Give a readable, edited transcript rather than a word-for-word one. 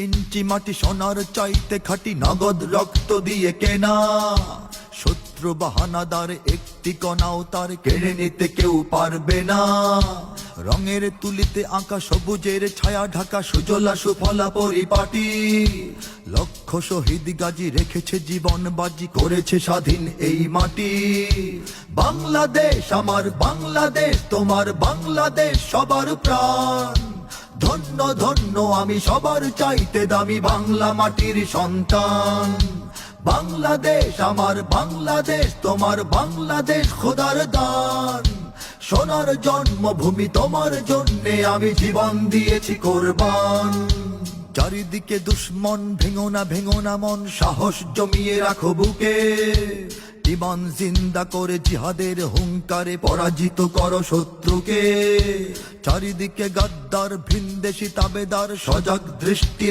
ইঞ্চি মাটি সোনার চাইতে খাঁটি, নগদ রক্ত দিয়ে কেনা। শত্রু বাহানাদার একটি কণাও তার কেড়ে নিতে কেউ পারবে না। রঙের তুলিতে আঁকা সবুজের ছায়া ঢাকা সুজলা সুফলা পরিপাটি। লক্ষ শহীদ গাজী রেখেছে জীবন বাজি, করেছে স্বাধীন এই মাটি। বাংলাদেশ আমার বাংলাদেশ, তোমার বাংলাদেশ সবার প্রাণ। ধন্য ধন্য আমি সবার চাইতে দামি বাংলা মাটির সন্তান। বাংলাদেশ আমার বাংলাদেশ, তোমার বাংলাদেশ খোদার দান। সোনার জন্মভূমি তোমার জন্যে আমি জীবন দিয়েছি কোরবান। চারিদিকে দুশ্মন, ভেঙো না মন, সাহস জমিয়ে রাখো বুকে। ইমান জিন্দা করে জিহাদের হুঙ্কারে পরাজিত করো শত্রুকে। চারিদিকে গাদ্দার ভিনদেশি তাবেদার, সজাগ দৃষ্টি